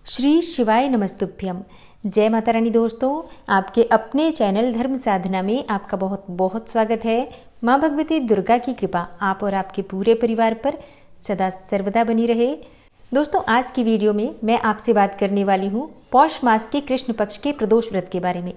श्री शिवाय नमस्तुभ्यम। जय माता रानी। दोस्तों, आपके अपने चैनल धर्म साधना में आपका बहुत बहुत स्वागत है। माँ भगवती दुर्गा की कृपा आप और आपके पूरे परिवार पर सदा सर्वदा बनी रहे। दोस्तों, आज की वीडियो में मैं आपसे बात करने वाली हूँ पौष मास के कृष्ण पक्ष के प्रदोष व्रत के बारे में।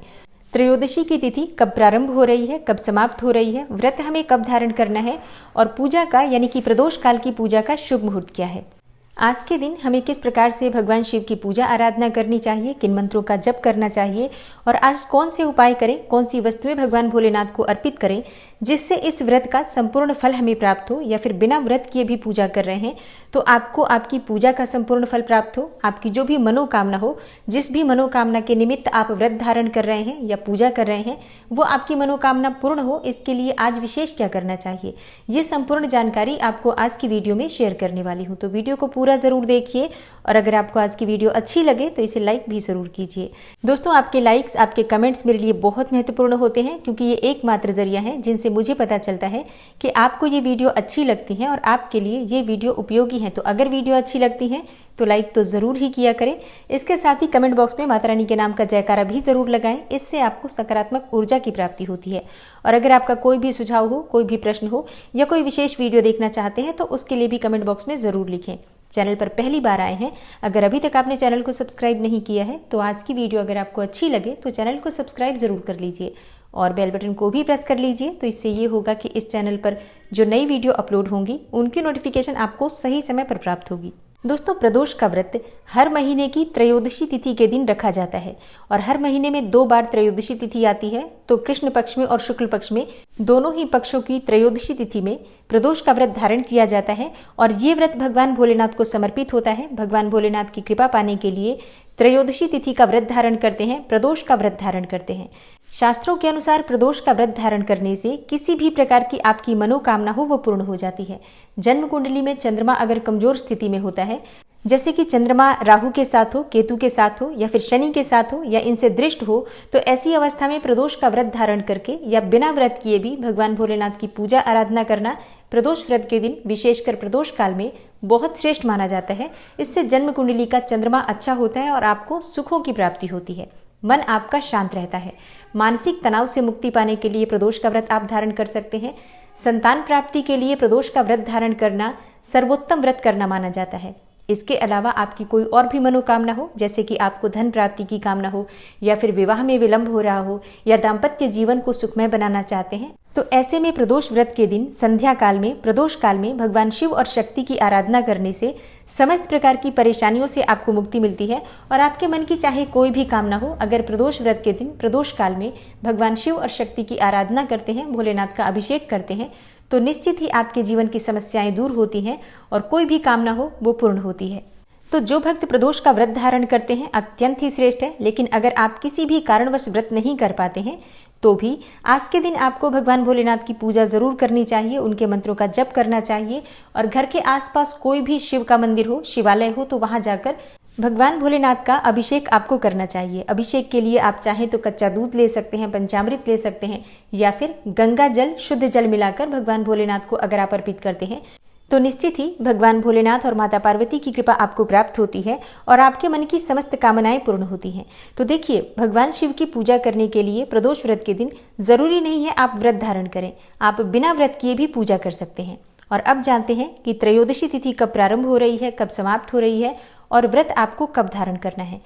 त्रयोदशी की तिथि कब प्रारंभ हो रही है, कब समाप्त हो रही है, व्रत हमें कब धारण करना है और पूजा का यानी कि प्रदोष काल की पूजा का शुभ मुहूर्त क्या है। आज के दिन हमें किस प्रकार से भगवान शिव की पूजा आराधना करनी चाहिए, किन मंत्रों का जप करना चाहिए और आज कौन से उपाय करें, कौन सी वस्तुएं भगवान भोलेनाथ को अर्पित करें जिससे इस व्रत का संपूर्ण फल हमें प्राप्त हो, या फिर बिना व्रत किए भी पूजा कर रहे हैं तो आपको आपकी पूजा का संपूर्ण फल प्राप्त हो। आपकी जो भी मनोकामना हो, जिस भी मनोकामना के निमित्त आप व्रत धारण कर रहे हैं या पूजा कर रहे हैं, वो आपकी मनोकामना पूर्ण हो, इसके लिए आज विशेष क्या करना चाहिए, ये संपूर्ण जानकारी आपको आज की वीडियो में शेयर करने वाली हूँ। तो वीडियो को पूरा जरूर देखिए और अगर आपको आज की वीडियो अच्छी लगे तो इसे लाइक भी जरूर कीजिए। दोस्तों, आपके लाइक्स, आपके कमेंट्स मेरे लिए बहुत महत्वपूर्ण होते हैं क्योंकि ये एकमात्र जरिया है जिनसे मुझे पता चलता है कि आपको ये वीडियो अच्छी लगती है और आपके लिए ये वीडियो उपयोगी है। तो अगर वीडियो अच्छी लगती है तो लाइक तो जरूर ही किया करें। इसके साथ ही कमेंट बॉक्स में माता रानी के नाम का जयकारा भी जरूर लगाएं, इससे आपको सकारात्मक ऊर्जा की प्राप्ति होती है। और अगर आपका कोई भी सुझाव हो, कोई भी प्रश्न हो या कोई विशेष वीडियो देखना चाहते हैं तो उसके लिए भी कमेंट बॉक्स में जरूर लिखें। चैनल पर पहली बार आए हैं, अगर अभी तक आपने चैनल को सब्सक्राइब नहीं किया है तो आज की वीडियो अगर आपको अच्छी लगे तो चैनल को सब्सक्राइब जरूर कर लीजिए और बेल बटन को भी प्रेस कर लीजिए। तो इससे ये होगा कि इस चैनल पर जो नई वीडियो अपलोड होंगी उनकी नोटिफिकेशन आपको सही समय पर प्राप्त होगी। दोस्तों, प्रदोष का व्रत हर महीने की त्रयोदशी तिथि के दिन रखा जाता है और हर महीने में 2 बार त्रयोदशी तिथि आती है। तो कृष्ण पक्ष में और शुक्ल पक्ष में दोनों ही पक्षों की त्रयोदशी तिथि में प्रदोष का व्रत धारण किया जाता है और ये व्रत भगवान भोलेनाथ को समर्पित होता है। भगवान भोलेनाथ की कृपा पाने के लिए त्रयोदशी तिथि का व्रत धारण करते हैं, प्रदोष का व्रत धारण करते हैं। शास्त्रों के अनुसार प्रदोष का व्रत धारण करने से किसी भी प्रकार की आपकी मनोकामना हो वो पूर्ण हो जाती है। जन्म कुंडली में चंद्रमा अगर कमजोर स्थिति में होता है, जैसे कि चंद्रमा राहु के साथ हो, केतु के साथ हो या फिर शनि के साथ हो या इनसे दृष्ट हो, तो ऐसी अवस्था में प्रदोष का व्रत धारण करके या बिना व्रत किए भी भगवान भोलेनाथ की पूजा आराधना करना प्रदोष व्रत के दिन, विशेषकर प्रदोष काल में बहुत श्रेष्ठ माना जाता है। इससे जन्म कुंडली का चंद्रमा अच्छा होता है और आपको सुखों की प्राप्ति होती है, मन आपका शांत रहता है। मानसिक तनाव से मुक्ति पाने के लिए प्रदोष का व्रत आप धारण कर सकते हैं। संतान प्राप्ति के लिए प्रदोष का व्रत धारण करना सर्वोत्तम व्रत करना माना जाता है। इसके अलावा आपकी कोई और भी मनोकामना हो, जैसे कि आपको धन प्राप्ति की कामना हो या फिर विवाह में विलंब हो रहा हो या दाम्पत्य जीवन को सुखमय बनाना चाहते हैं, तो ऐसे में प्रदोष व्रत के दिन संध्या काल में, प्रदोष काल में भगवान शिव और शक्ति की आराधना करने से समस्त प्रकार की परेशानियों से आपको मुक्ति मिलती है और आपके मन की चाहे कोई भी कामना हो, अगर प्रदोष व्रत के दिन, प्रदोष काल में भगवान शिव और शक्ति की आराधना करते हैं, भोलेनाथ का अभिषेक करते हैं, तो निश्चित ही आपके जीवन की समस्याएं दूर होती हैं और कोई भी कामना हो वो पूर्ण होती है। तो जो भक्त प्रदोष का व्रत धारण करते हैं अत्यंत ही श्रेष्ठ है। लेकिन अगर आप किसी भी कारणवश व्रत नहीं कर पाते हैं तो भी आज के दिन आपको भगवान भोलेनाथ की पूजा जरूर करनी चाहिए, उनके मंत्रों का जप करना चाहिए और घर के आसपास कोई भी शिव का मंदिर हो, शिवालय हो, तो वहां जाकर भगवान भोलेनाथ का अभिषेक आपको करना चाहिए। अभिषेक के लिए आप चाहें तो कच्चा दूध ले सकते हैं, पंचामृत ले सकते हैं या फिर गंगा जल, शुद्ध जल मिलाकर भगवान भोलेनाथ को अगर आप अर्पित करते हैं तो निश्चित ही भगवान भोलेनाथ और माता पार्वती की कृपा आपको प्राप्त होती है और आपके मन की समस्त कामनाएं पूर्ण होती हैं। तो देखिए, भगवान शिव की पूजा करने के लिए प्रदोष व्रत के दिन जरूरी नहीं है आप व्रत धारण करें, आप बिना व्रत किए भी पूजा कर सकते हैं। और अब जानते हैं कि त्रयोदशी तिथि कब प्रारंभ हो रही है, कब समाप्त हो रही है और व्रत आपको कब धारण करना है।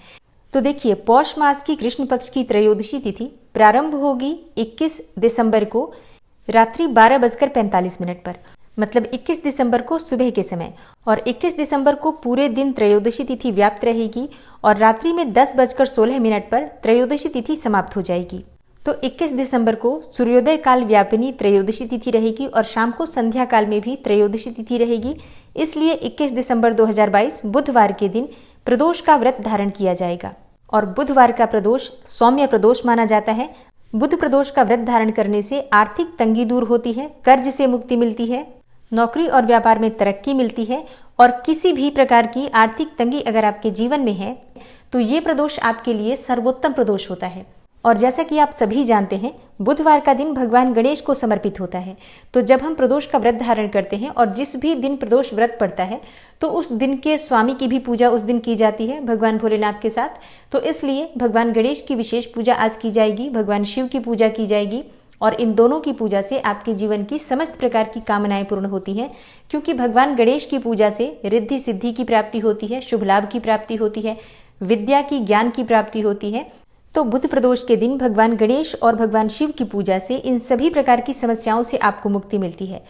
तो देखिए, पौष मास की कृष्ण पक्ष की त्रयोदशी तिथि प्रारंभ होगी 21 दिसंबर को रात्रि 12:45 पर, मतलब 21 दिसंबर को सुबह के समय, और 21 दिसंबर को पूरे दिन त्रयोदशी तिथि व्याप्त रहेगी और रात्रि में 10:16 पर त्रयोदशी तिथि समाप्त हो जाएगी। तो 21 दिसंबर को सूर्योदय काल व्यापिनी त्रयोदशी तिथि रहेगी और शाम को संध्या काल में भी त्रयोदशी तिथि रहेगी। इसलिए 21 दिसंबर 2022 बुधवार के दिन प्रदोष का व्रत धारण किया जाएगा और बुधवार का प्रदोष सौम्य प्रदोष माना जाता है। बुध प्रदोष का व्रत धारण करने से आर्थिक तंगी दूर होती है, कर्ज से मुक्ति मिलती है, नौकरी और व्यापार में तरक्की मिलती है और किसी भी प्रकार की आर्थिक तंगी अगर आपके जीवन में है तो ये प्रदोष आपके लिए सर्वोत्तम प्रदोष होता है। और जैसा कि आप सभी जानते हैं, बुधवार का दिन भगवान गणेश को समर्पित होता है। तो जब हम प्रदोष का व्रत धारण करते हैं और जिस भी दिन प्रदोष व्रत पड़ता है तो उस दिन के स्वामी की भी पूजा उस दिन की जाती है भगवान भोलेनाथ के साथ। तो इसलिए भगवान गणेश की विशेष पूजा आज की जाएगी, भगवान शिव की पूजा की जाएगी और इन दोनों की पूजा से आपके जीवन की समस्त प्रकार की कामनाएं पूर्ण होती हैं, क्योंकि भगवान गणेश की पूजा से रिद्धि सिद्धि की प्राप्ति होती है, शुभ लाभ की प्राप्ति होती है, विद्या की ज्ञान की प्राप्ति होती है। तो बुध प्रदोष के दिन भगवान गणेश और भगवान शिव की पूजा से इन सभी प्रकार की समस्याओं से आपको मुक्ति मिलती है।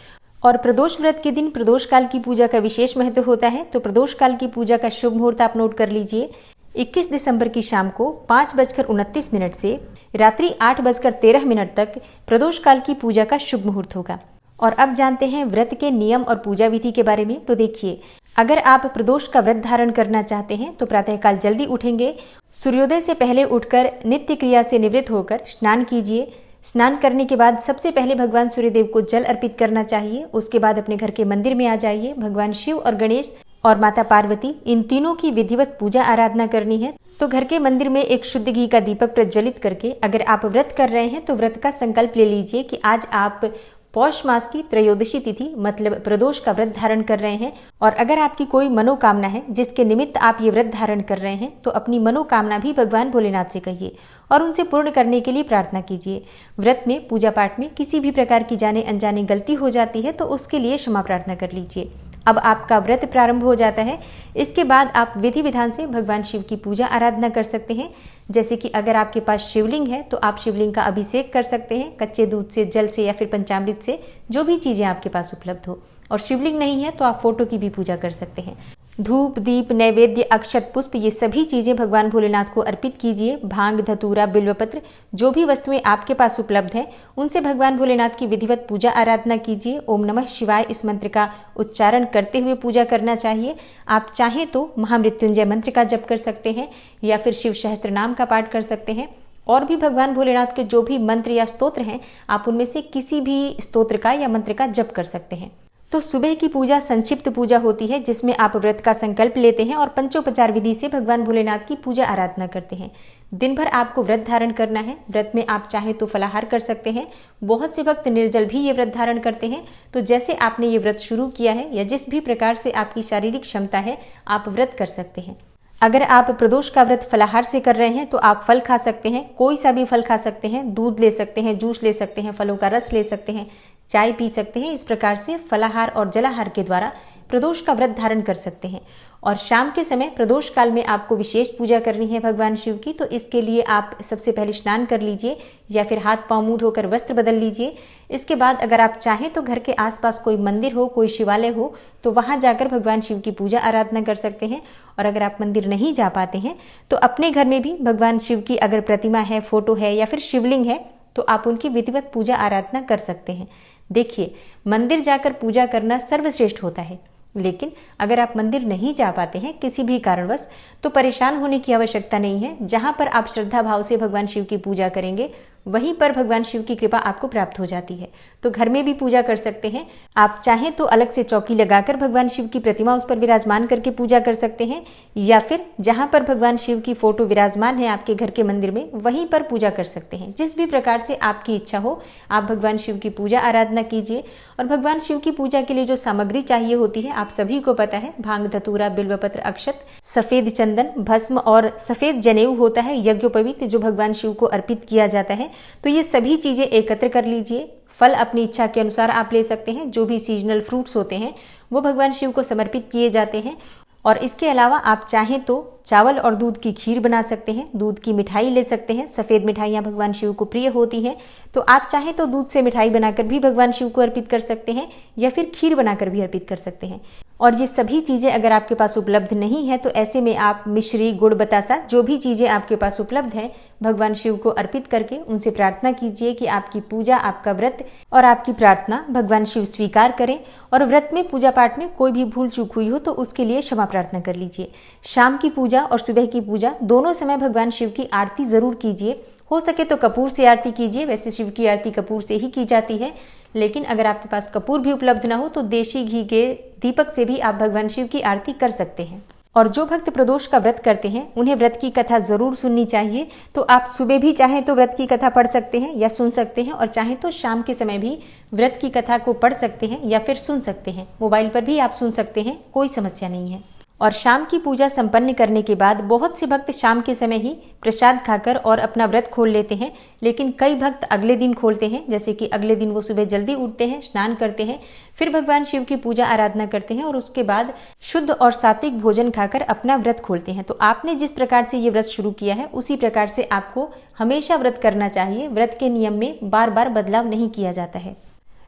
और प्रदोष व्रत के दिन प्रदोष काल की पूजा का विशेष महत्व होता है। तो प्रदोष काल की पूजा का शुभ मुहूर्त आप नोट कर लीजिए। 21 दिसंबर की शाम को 5:29 से रात्रि 8:13 तक प्रदोष काल की पूजा का शुभ मुहूर्त होगा। और अब जानते हैं व्रत के नियम और पूजा विधि के बारे में। तो देखिए, अगर आप प्रदोष का व्रत धारण करना चाहते हैं तो प्रातःकाल जल्दी उठेंगे, सूर्योदय से पहले उठकर नित्य क्रिया से निवृत्त होकर स्नान कीजिए। स्नान करने के बाद सबसे पहले भगवान सूर्यदेव को जल अर्पित करना चाहिए। उसके बाद अपने घर के मंदिर में आ जाइए। भगवान शिव और गणेश और माता पार्वती इन तीनों की विधिवत पूजा आराधना करनी है। तो घर के मंदिर में एक शुद्ध घी का दीपक प्रज्वलित करके अगर आप व्रत कर रहे हैं तो व्रत का संकल्प ले लीजिए कि आज आप पौष मास की त्रयोदशी तिथि मतलब प्रदोष का व्रत धारण कर रहे हैं। और अगर आपकी कोई मनोकामना है जिसके निमित्त आप ये व्रत धारण कर रहे हैं तो अपनी मनोकामना भी भगवान भोलेनाथ से कहिए और उनसे पूर्ण करने के लिए प्रार्थना कीजिए। व्रत में पूजा पाठ में किसी भी प्रकार की जाने अनजाने गलती हो जाती है तो उसके लिए क्षमा प्रार्थना कर लीजिए। अब आपका व्रत प्रारंभ हो जाता है। इसके बाद आप विधि विधान से भगवान शिव की पूजा आराधना कर सकते हैं। जैसे कि अगर आपके पास शिवलिंग है तो आप शिवलिंग का अभिषेक कर सकते हैं कच्चे दूध से, जल से या फिर पंचामृत से, जो भी चीजें आपके पास उपलब्ध हो। और शिवलिंग नहीं है तो आप फोटो की भी पूजा कर सकते हैं। धूप, दीप, नैवेद्य, अक्षत, पुष्प, ये सभी चीजें भगवान भोलेनाथ को अर्पित कीजिए। भांग, धतूरा, बिल्वपत्र, जो भी वस्तुएं आपके पास उपलब्ध है उनसे भगवान भोलेनाथ की विधिवत पूजा आराधना कीजिए। ओम नमः शिवाय इस मंत्र का उच्चारण करते हुए पूजा करना चाहिए। आप चाहें तो महामृत्युंजय मंत्र का जप कर सकते हैं या फिर शिव सहस्त्र नाम का पाठ कर सकते हैं। और भी भगवान भोलेनाथ के जो भी मंत्र या स्तोत्र हैं आप उनमें से किसी भी स्तोत्र का या मंत्र का जप कर सकते हैं। तो सुबह की पूजा संक्षिप्त पूजा होती है जिसमें आप व्रत का संकल्प लेते हैं और पंचोपचार विधि से भगवान भोलेनाथ की पूजा आराधना करते हैं। दिन भर आपको व्रत धारण करना है। व्रत में आप चाहे तो फलाहार कर सकते हैं। बहुत से भक्त निर्जल भी ये व्रत धारण करते हैं। तो जैसे आपने ये व्रत शुरू किया है या जिस भी प्रकार से आपकी शारीरिक क्षमता है आप व्रत कर सकते हैं। अगर आप प्रदोष का व्रत फलाहार से कर रहे हैं तो आप फल खा सकते हैं, कोई सा भी फल खा सकते हैं, दूध ले सकते हैं, जूस ले सकते हैं, फलों का रस ले सकते हैं, चाय पी सकते हैं। इस प्रकार से फलाहार और जलाहार के द्वारा प्रदोष का व्रत धारण कर सकते हैं। और शाम के समय प्रदोष काल में आपको विशेष पूजा करनी है भगवान शिव की। तो इसके लिए आप सबसे पहले स्नान कर लीजिए या फिर हाथ पांव मुंह धोकर वस्त्र बदल लीजिए। इसके बाद अगर आप चाहें तो घर के आसपास कोई मंदिर हो, कोई शिवालय हो तो वहां जाकर भगवान शिव की पूजा आराधना कर सकते हैं। और अगर आप मंदिर नहीं जा पाते हैं तो अपने घर में भी भगवान शिव की अगर प्रतिमा है, फोटो है या फिर शिवलिंग है तो आप उनकी विधिवत पूजा आराधना कर सकते हैं। देखिए, मंदिर जाकर पूजा करना सर्वश्रेष्ठ होता है, लेकिन अगर आप मंदिर नहीं जा पाते हैं किसी भी कारणवश तो परेशान होने की आवश्यकता नहीं है। जहां पर आप श्रद्धा भाव से भगवान शिव की पूजा करेंगे वहीं पर भगवान शिव की कृपा आपको प्राप्त हो जाती है। तो घर में भी पूजा कर सकते हैं। आप चाहें तो अलग से चौकी लगाकर भगवान शिव की प्रतिमा उस पर विराजमान करके पूजा कर सकते हैं या फिर जहां पर भगवान शिव की फोटो विराजमान है आपके घर के मंदिर में वहीं पर पूजा कर सकते हैं। जिस भी प्रकार से आपकी इच्छा हो आप भगवान शिव की पूजा आराधना कीजिए। और भगवान शिव की पूजा के लिए जो सामग्री चाहिए होती है आप सभी को पता है, भांग, धतूरा, बिल्वपत्र, अक्षत, सफेद चंदन, भस्म और सफेद जनेऊ होता है यज्ञोपवीत जो भगवान शिव को अर्पित किया जाता है। तो ये सभी चीजें एकत्र कर लीजिए। फल अपनी इच्छा के अनुसार आप ले सकते हैं। जो भी सीजनल फ्रूट्स होते हैं वो भगवान शिव को समर्पित किए जाते हैं। और इसके अलावा आप चाहें तो चावल और दूध की खीर बना सकते हैं, दूध की मिठाई ले सकते हैं। सफेद मिठाइयाँ भगवान शिव को प्रिय होती हैं तो आप चाहें तो दूध से मिठाई बनाकर भी भगवान शिव को अर्पित कर सकते हैं या फिर खीर बनाकर भी अर्पित कर सकते हैं। और ये सभी चीज़ें अगर आपके पास उपलब्ध नहीं है तो ऐसे में आप मिश्री, गुड़, बतासा, जो भी चीज़ें आपके पास उपलब्ध है भगवान शिव को अर्पित करके उनसे प्रार्थना कीजिए कि आपकी पूजा, आपका व्रत और आपकी प्रार्थना भगवान शिव स्वीकार करें। और व्रत में, पूजा पाठ में कोई भी भूल चूक हुई हो तो उसके लिए क्षमा प्रार्थना कर लीजिए। शाम की पूजा और सुबह की पूजा दोनों समय भगवान शिव की आरती जरूर कीजिए। हो सके तो कपूर से आरती कीजिए। वैसे शिव की आरती कपूर से ही की जाती है, लेकिन अगर आपके पास कपूर भी उपलब्ध ना हो तो देशी घी के दीपक से भी आप भगवान शिव की आरती कर सकते हैं। और जो भक्त प्रदोष का व्रत करते हैं उन्हें व्रत की कथा जरूर सुननी चाहिए। तो आप सुबह भी चाहें तो व्रत की कथा पढ़ सकते हैं या सुन सकते हैं, और चाहें तो शाम के समय भी व्रत की कथा को पढ़ सकते हैं या फिर सुन सकते हैं। मोबाइल पर भी आप सुन सकते हैं, कोई समस्या नहीं है। और शाम की पूजा संपन्न करने के बाद बहुत से भक्त शाम के समय ही प्रसाद खाकर और अपना व्रत खोल लेते हैं, लेकिन कई भक्त अगले दिन खोलते हैं। जैसे कि अगले दिन वो सुबह जल्दी उठते हैं, स्नान करते हैं, फिर भगवान शिव की पूजा आराधना करते हैं और उसके बाद शुद्ध और सात्विक भोजन खाकर अपना व्रत खोलते हैं। तो आपने जिस प्रकार से ये व्रत शुरू किया है उसी प्रकार से आपको हमेशा व्रत करना चाहिए। व्रत के नियम में बार बार बदलाव नहीं किया जाता है।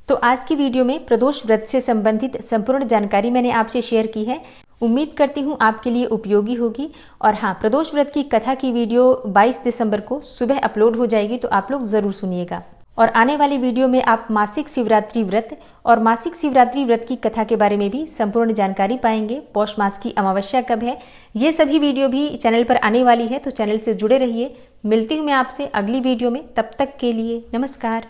तो आज की वीडियो में प्रदोष व्रत से संबंधित संपूर्ण जानकारी मैंने आपसे शेयर की है। उम्मीद करती हूँ आपके लिए उपयोगी होगी। और हाँ, प्रदोष व्रत की कथा की वीडियो 22 दिसंबर को सुबह अपलोड हो जाएगी, तो आप लोग जरूर सुनिएगा। और आने वाली वीडियो में आप मासिक शिवरात्रि व्रत और मासिक शिवरात्रि व्रत की कथा के बारे में भी संपूर्ण जानकारी पाएंगे। पौष मास की अमावस्या कब है, ये सभी वीडियो भी चैनल पर आने वाली है, तो चैनल से जुड़े रहिए। मिलती हूँ मैं आपसे अगली वीडियो में, तब तक के लिए नमस्कार।